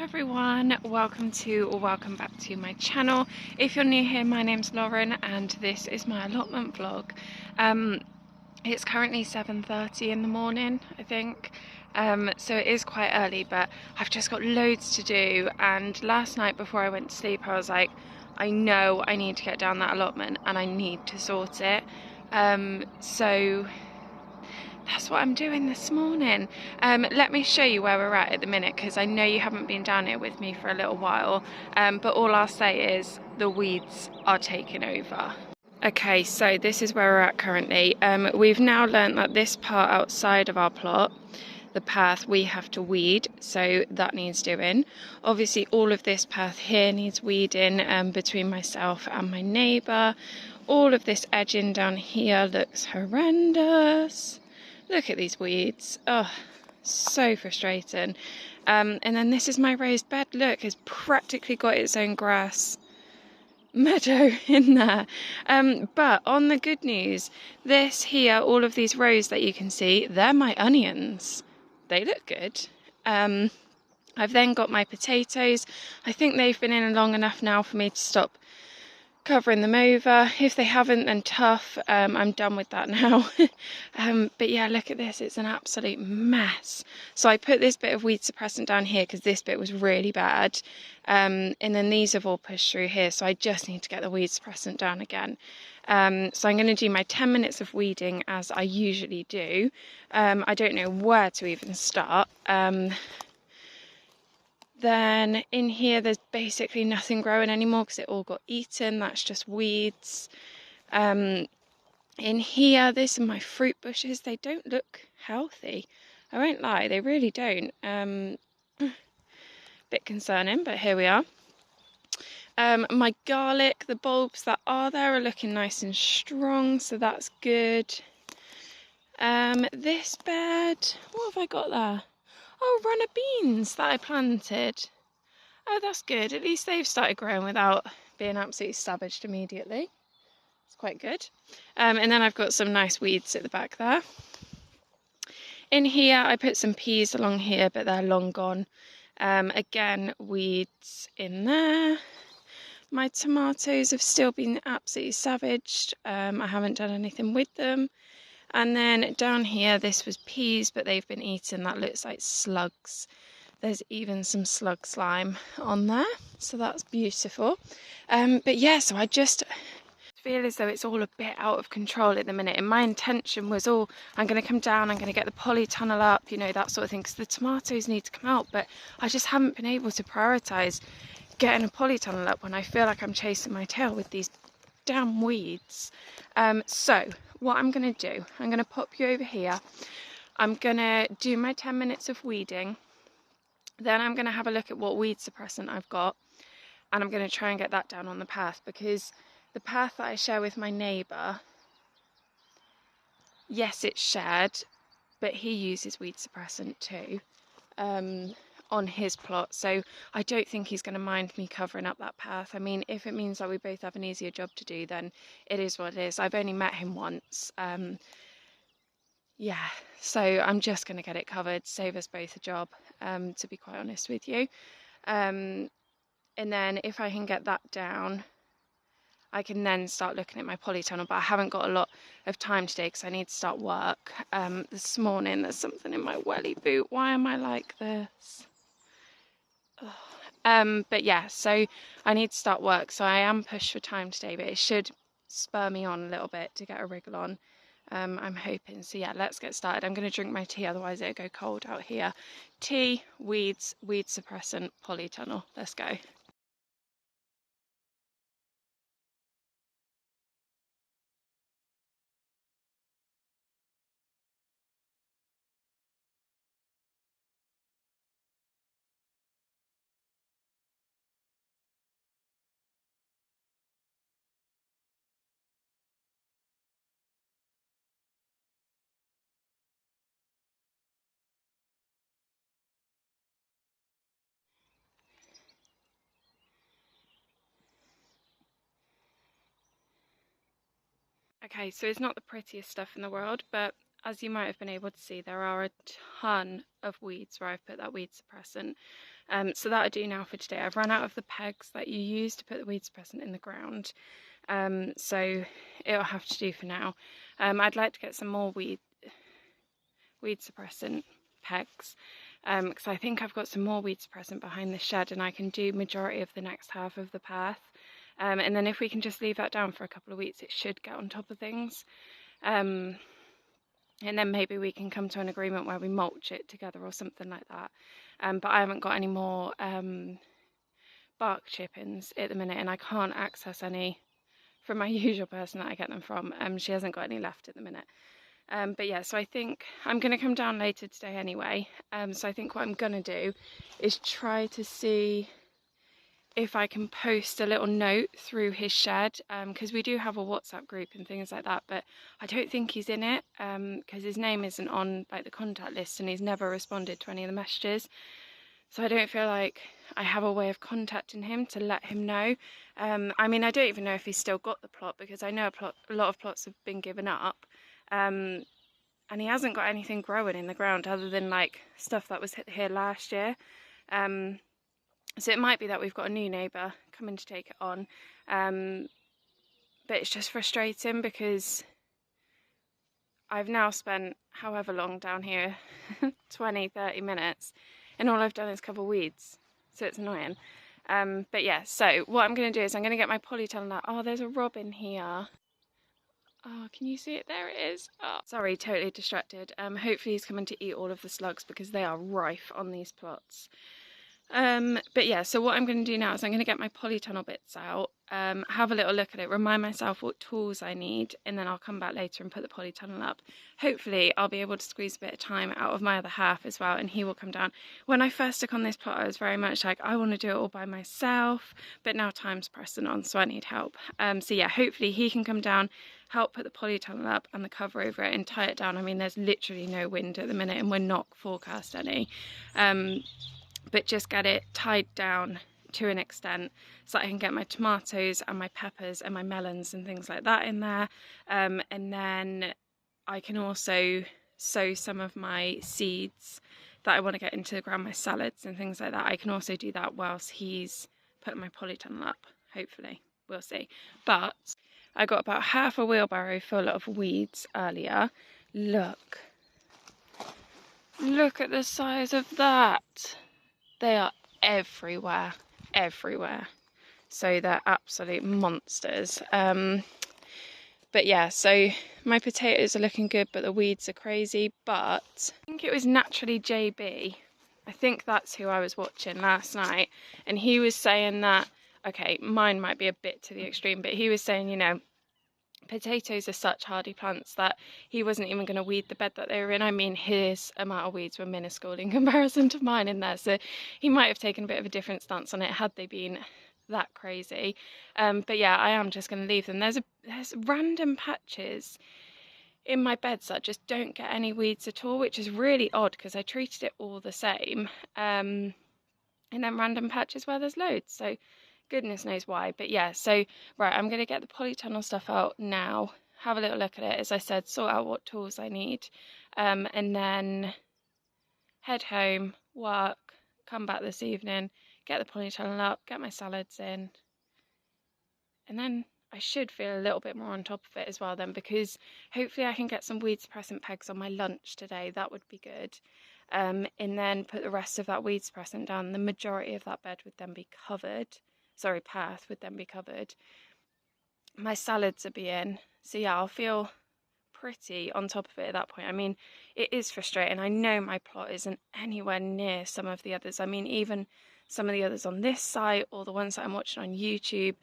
everyone, welcome back to my channel. If you're new here, my name's Lauren and this is my allotment vlog. It's currently 7:30 in the morning, I think, so it is quite early, but I've just got loads to do. And last night before I went to sleep, I was like, I know I need to get down that allotment and I need to sort it. So that's what I'm doing this morning. Let me show you where we're at the minute, because I know you haven't been down here with me for a little while, but all I'll say is the weeds are taking over. Okay, so this is where we're at currently. We've now learnt that this part outside of our plot, the path, we have to weed, so that needs doing. Obviously all of this path here needs weeding, between myself and my neighbour. All of this edging down here looks horrendous. Look at these weeds. Oh, so frustrating. And then this is my raised bed. Look, it's practically got its own grass meadow in there. But on the good news, this here, all of these rows that you can see, they're my onions. They look good. I've then got my potatoes. I think they've been in long enough now for me to stop covering them over. If they haven't, then tough. I'm done with that now. But yeah, look at this, it's an absolute mess. So I put this bit of weed suppressant down here because this bit was really bad, and then these have all pushed through here, so I just need to get the weed suppressant down again. So I'm going to do my 10 minutes of weeding as I usually do. I don't know where to even start. Then in here there's basically nothing growing anymore because it all got eaten. That's just weeds. In here, these are my fruit bushes. They don't look healthy, I won't lie, they really don't. Bit concerning, but here we are. My garlic, the bulbs that are there are looking nice and strong, so that's good. This bed, what have I got there? Oh, runner beans that I planted. Oh, that's good. At least they've started growing without being absolutely savaged immediately. It's quite good. And then I've got some nice weeds at the back there. In here, I put some peas along here, but they're long gone. Again, weeds in there. My tomatoes have still been absolutely savaged. I haven't done anything with them. And then down here, this was peas, but they've been eaten. That looks like slugs. There's even some slug slime on there, so that's beautiful. But yeah, so I just feel as though it's all a bit out of control at the minute. And my intention was, oh, I'm going to come down, I'm going to get the polytunnel up, you know, that sort of thing, because the tomatoes need to come out. But I just haven't been able to prioritise getting a polytunnel up when I feel like I'm chasing my tail with these damn weeds. So what I'm going to do, I'm going to pop you over here. I'm going to do my 10 minutes of weeding. Then I'm going to have a look at what weed suppressant I've got, and I'm going to try and get that down on the path, because the path that I share with my neighbour, yes, it's shared, but he uses weed suppressant too on his plot, so I don't think he's going to mind me covering up that path. I mean, if it means that we both have an easier job to do, then it is what it is. I've only met him once. Yeah, so I'm just going to get it covered, save us both a job, to be quite honest with you. And then if I can get that down, I can then start looking at my polytunnel, but I haven't got a lot of time today because I need to start work. This morning there's something in my welly boot. Why am I like this? But yeah, so I need to start work, so I am pushed for time today, but it should spur me on a little bit to get a wriggle on. I'm hoping. So yeah, let's get started. I'm going to drink my tea, otherwise it'll go cold out here. Tea, weeds, weed suppressant, polytunnel. Let's go. Okay, so it's not the prettiest stuff in the world, but as you might have been able to see, there are a ton of weeds where I've put that weed suppressant. So that'll do now for today. I've run out of the pegs that you use to put the weed suppressant in the ground, so it'll have to do for now. I'd like to get some more weed suppressant pegs, because I think I've got some more weed suppressant behind the shed, and I can do majority of the next half of the path. And then if we can just leave that down for a couple of weeks, it should get on top of things. And then maybe we can come to an agreement where we mulch it together or something like that. But I haven't got any more bark chippings at the minute, and I can't access any from my usual person that I get them from. She hasn't got any left at the minute. But yeah, so I think I'm going to come down later today anyway. So I think what I'm going to do is try to see if I can post a little note through his shed, because we do have a WhatsApp group and things like that, but I don't think he's in it, because his name isn't on like the contact list, and he's never responded to any of the messages. So I don't feel like I have a way of contacting him to let him know. I mean, I don't even know if he's still got the plot, because I know a lot of plots have been given up, and he hasn't got anything growing in the ground other than like stuff that was here last year. So it might be that we've got a new neighbour coming to take it on, but it's just frustrating because I've now spent however long down here, 20-30 minutes, and all I've done is cover weeds, so it's annoying. But yeah, so what I'm going to do is I'm going to get my polytunnel out. Oh, there's a robin here. Oh, can you see it? There it is. Oh, sorry, totally distracted. Hopefully he's coming to eat all of the slugs because they are rife on these plots. But yeah, so what I'm going to do now is I'm going to get my polytunnel bits out, have a little look at it, remind myself what tools I need, and then I'll come back later and put the polytunnel up. Hopefully I'll be able to squeeze a bit of time out of my other half as well, and he will come down. When I first took on this plot, I was very much like, I want to do it all by myself, but now time's pressing on, so I need help. So yeah, hopefully he can come down, help put the polytunnel up and the cover over it and tie it down. I mean, there's literally no wind at the minute, and we're not forecast any. But just get it tied down to an extent so that I can get my tomatoes and my peppers and my melons and things like that in there. And then I can also sow some of my seeds that I want to get into the ground, my salads and things like that. I can also do that whilst he's putting my polytunnel up, hopefully. We'll see. But I got about half a wheelbarrow full of weeds earlier. Look at the size of that. They are everywhere. So they're absolute monsters. But yeah, so my potatoes are looking good, but the weeds are crazy. But I think it was Naturally JB. I think that's who I was watching last night. And he was saying that, okay, mine might be a bit to the extreme, but he was saying, you know, potatoes are such hardy plants that he wasn't even going to weed the bed that they were in. I mean, his amount of weeds were minuscule in comparison to mine in there, so he might have taken a bit of a different stance on it had they been that crazy. But yeah, I am just going to leave them. There's random patches in my beds that just don't get any weeds at all, which is really odd because I treated it all the same, and then random patches where there's loads, so goodness knows why. But yeah, so right, I'm going to get the polytunnel stuff out now, have a little look at it, as I said, sort out what tools I need, and then head home, work, come back this evening, get the polytunnel up, get my salads in, and then I should feel a little bit more on top of it as well then, because hopefully I can get some weed suppressant pegs on my lunch today. That would be good. And then put the rest of that weed suppressant down. The majority of that bed would then be covered. Sorry, path would then be covered. My salads are being, so yeah, I'll feel pretty on top of it at that point. I mean, it is frustrating. I know my plot isn't anywhere near some of the others. I mean, even some of the others on this site or the ones that I'm watching on YouTube,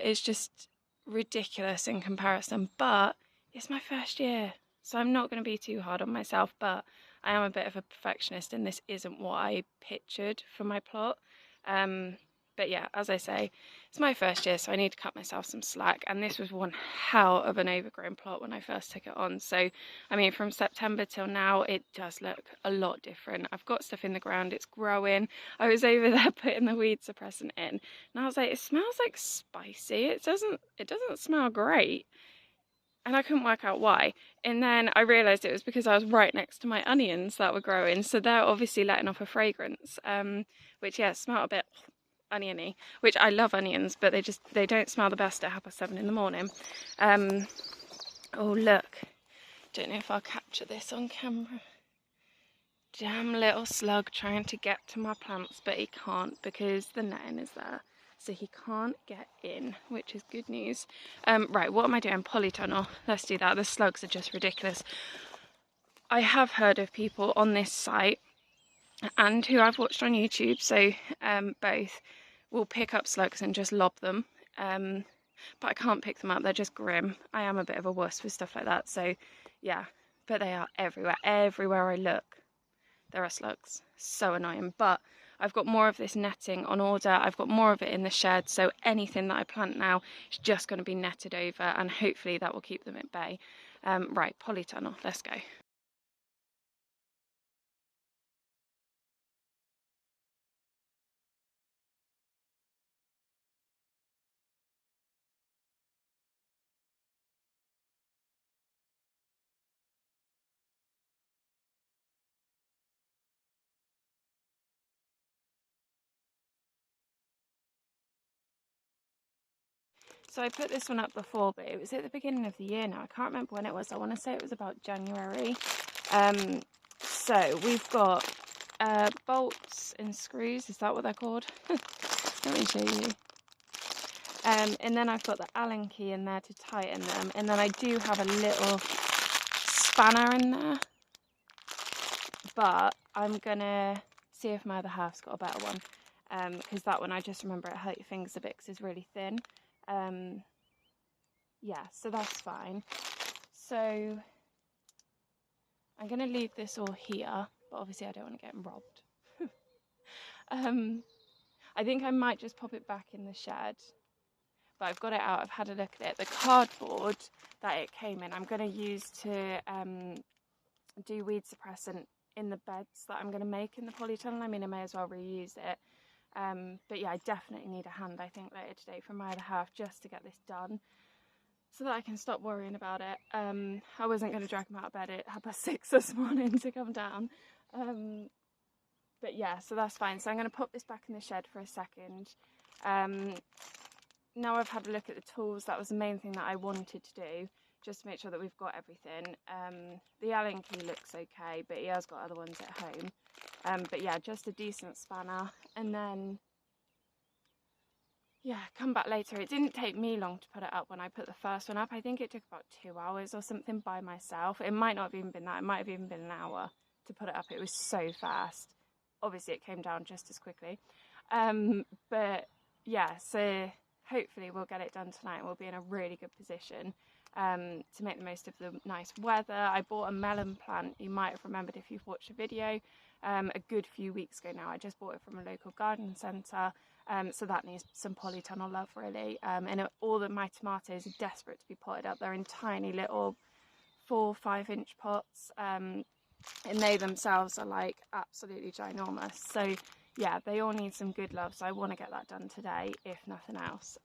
it's just ridiculous in comparison. But it's my first year, so I'm not going to be too hard on myself, but I am a bit of a perfectionist and this isn't what I pictured for my plot. But yeah, as I say, it's my first year, so I need to cut myself some slack. And this was one hell of an overgrown plot when I first took it on. So, I mean, from September till now, it does look a lot different. I've got stuff in the ground, it's growing. I was over there putting the weed suppressant in, and I was like, it smells like spicy. It doesn't smell great. And I couldn't work out why. And then I realised it was because I was right next to my onions that were growing, so they're obviously letting off a fragrance. which, yeah, smelled a bit oniony, which I love onions, but they don't smell the best at 7:30 in the morning. Oh, look. Don't know if I'll capture this on camera. Damn little slug trying to get to my plants, but he can't because the netting is there. So he can't get in, which is good news. Right, what am I doing? Polytunnel. Let's do that. The slugs are just ridiculous. I have heard of people on this site and who I've watched on YouTube, so both, will pick up slugs and just lob them. But I can't pick them up. They're just grim. I am a bit of a wuss with stuff like that. So, yeah. But they are everywhere. Everywhere I look, there are slugs. So annoying. But I've got more of this netting on order. I've got more of it in the shed. So anything that I plant now is just going to be netted over. And hopefully that will keep them at bay. Right, polytunnel. Let's go. So I put this one up before, but it was at the beginning of the year now. I can't remember when it was. I want to say it was about January. So we've got bolts and screws. Is that what they're called? Let me show you. And then I've got the Allen key in there to tighten them. And then I do have a little spanner in there. But I'm going to see if my other half's got a better one. Because that one, I just remember it hurt your fingers a bit because it's really thin. Yeah, so that's fine. So I'm going to leave this all here, but obviously I don't want to get robbed. I think I might just pop it back in the shed, but I've got it out. I've had a look at it. The cardboard that it came in, I'm going to use to do weed suppressant in the beds that I'm going to make in the polytunnel. I mean, I may as well reuse it. But yeah, I definitely need a hand, I think, later today from my other half just to get this done so that I can stop worrying about it. I wasn't going to drag him out of bed at 6:30 this morning to come down. But yeah, so that's fine. So I'm going to pop this back in the shed for a second. Now I've had a look at the tools, that was the main thing that I wanted to do, just to make sure that we've got everything. The Allen key looks okay, but he has got other ones at home. But yeah, just a decent spanner, and then yeah, come back later. It didn't take me long to put it up when I put the first one up. I think it took about 2 hours or something by myself. It might not have even been that. It might have even been an hour to put it up. It was so fast. Obviously it came down just as quickly. But yeah, so hopefully we'll get it done tonight. We'll be in a really good position to make the most of the nice weather. I bought a melon plant. You might have remembered if you've watched a video a good few weeks ago now. I just bought it from a local garden centre. So that needs some polytunnel love, really. And all of my tomatoes are desperate to be potted up. They're in tiny little 4-5 inch pots. And they themselves are like absolutely ginormous. So yeah, they all need some good love. So I want to get that done today, if nothing else.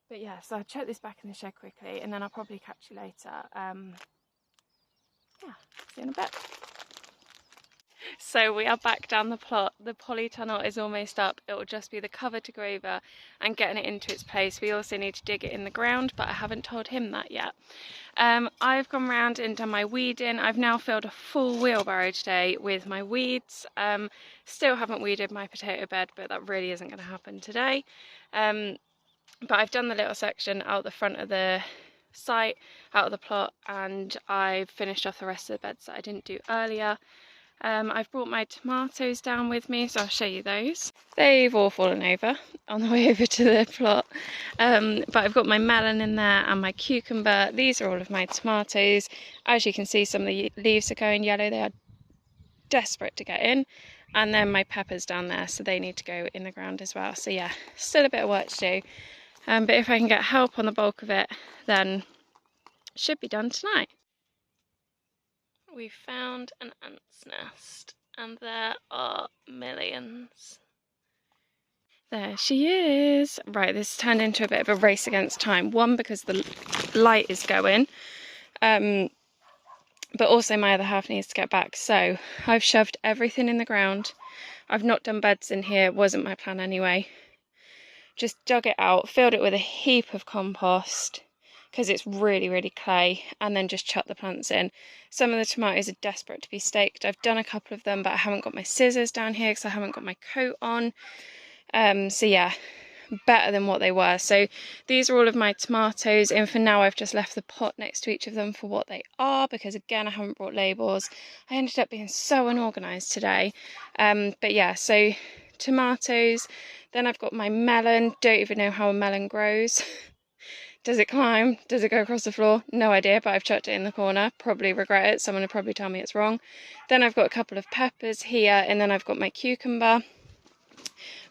But yeah, so I'll chuck this back in the shed quickly and then I'll probably catch you later. Yeah, see you in a bit. So we are back down the plot. The polytunnel is almost up. It will just be the cover to go over and getting it into its place. We also need to dig it in the ground, but I haven't told him that yet. I've gone round and done my weeding. I've now filled a full wheelbarrow today with my weeds. Still haven't weeded my potato bed, but that really isn't going to happen today. But I've done the little section out the front of the site, out of the plot, and I've finished off the rest of the beds that I didn't do earlier. I've brought my tomatoes down with me, so I'll show you those. They've all fallen over on the way over to the plot. But I've got my melon in there and my cucumber. These are all of my tomatoes. As you can see, some of the leaves are going yellow. They are desperate to get in. And then my peppers down there, so they need to go in the ground as well. So yeah, still a bit of work to do. But if I can get help on the bulk of it, then it should be done tonight. We found an ant's nest, and there are millions. There she is. Right, this turned into a bit of a race against time. One, because the light is going, but also my other half needs to get back. So I've shoved everything in the ground. I've not done beds in here, wasn't my plan anyway. Just dug it out, filled it with a heap of compost because it's really, really clay, and then just chuck the plants in. Some of the tomatoes are desperate to be staked. I've done a couple of them, but I haven't got my scissors down here because I haven't got my coat on. So yeah, better than what they were. So these are all of my tomatoes, and for now I've just left the pot next to each of them for what they are, because again, I haven't brought labels. I ended up being so unorganized today. But yeah, so tomatoes, then I've got my melon. Don't even know how a melon grows. Does it climb? Does it go across the floor? No idea, but I've chucked it in the corner. Probably regret it. Someone will probably tell me it's wrong. Then I've got a couple of peppers here, and then I've got my cucumber.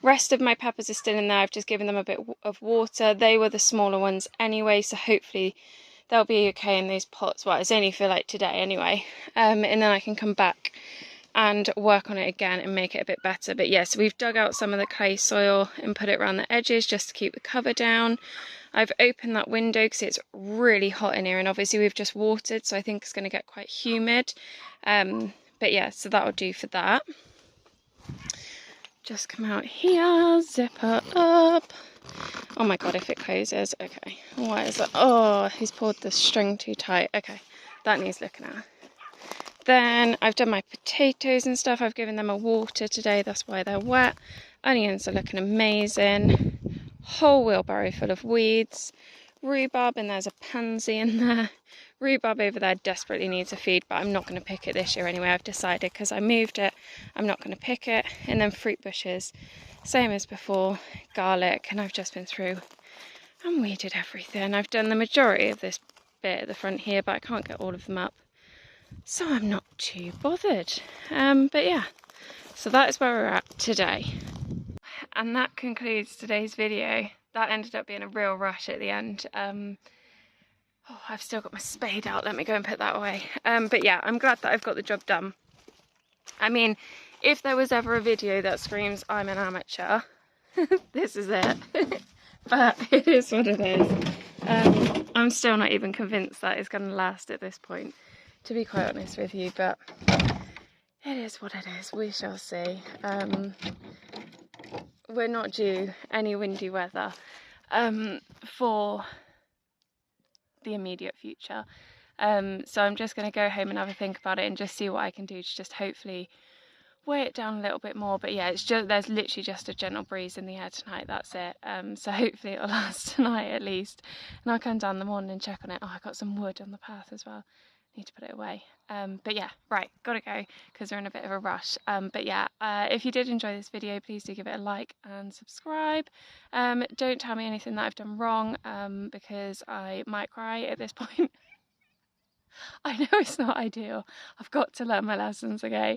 Rest of my peppers are still in there. I've just given them a bit of water. They were the smaller ones anyway, so hopefully they'll be okay in these pots. Well, it's only for like today anyway. And then I can come back and work on it again and make it a bit better. But yeah, so we've dug out some of the clay soil and put it around the edges just to keep the cover down. I've opened that window because it's really hot in here, and obviously we've just watered, so I think it's going to get quite humid. But yeah, so that'll do for that. Just come out here, zip her up. Oh my god, if it closes. Okay, what is it? Oh, he's pulled the string too tight. Okay, that needs looking at. Then I've done my potatoes and stuff. I've given them a water today, that's why they're wet. Onions are looking amazing. Whole wheelbarrow full of weeds. Rhubarb, and there's a pansy in there. Rhubarb over there desperately needs a feed, but I'm not going to pick it this year anyway. I've decided, because I moved it, I'm not going to pick it. And then fruit bushes, same as before. Garlic, and I've just been through and weeded everything. I've done the majority of this bit at the front here, but I can't get all of them up, so I'm not too bothered. But yeah, so that is where we're at today. And that concludes today's video. That ended up being a real rush at the end. Oh, I've still got my spade out. Let me go and put that away. But yeah, I'm glad that I've got the job done. I mean, if there was ever a video that screams I'm an amateur, this is it. But it is what it is. I'm still not even convinced that it's going to last at this point, to be quite honest with you. But it is what it is. We shall see. We're not due any windy weather for the immediate future, so I'm just going to go home and have a think about it and just see what I can do to just hopefully weigh it down a little bit more. But yeah, it's just, there's literally just a gentle breeze in the air tonight, that's it. So hopefully it'll last tonight at least, and I'll come down in the morning and check on it. Oh, I got some wood on the path as well, need to put it away. But yeah, right, gotta go because we're in a bit of a rush. But yeah, if you did enjoy this video, please do give it a like and subscribe. Don't tell me anything that I've done wrong, because I might cry at this point. I know it's not ideal. I've got to learn my lessons, okay?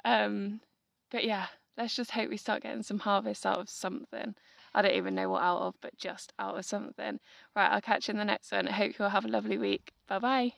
But yeah, let's just hope we start getting some harvest out of something. I don't even know what out of, but just out of something. Right, I'll catch you in the next one. I hope you'll have a lovely week. Bye bye.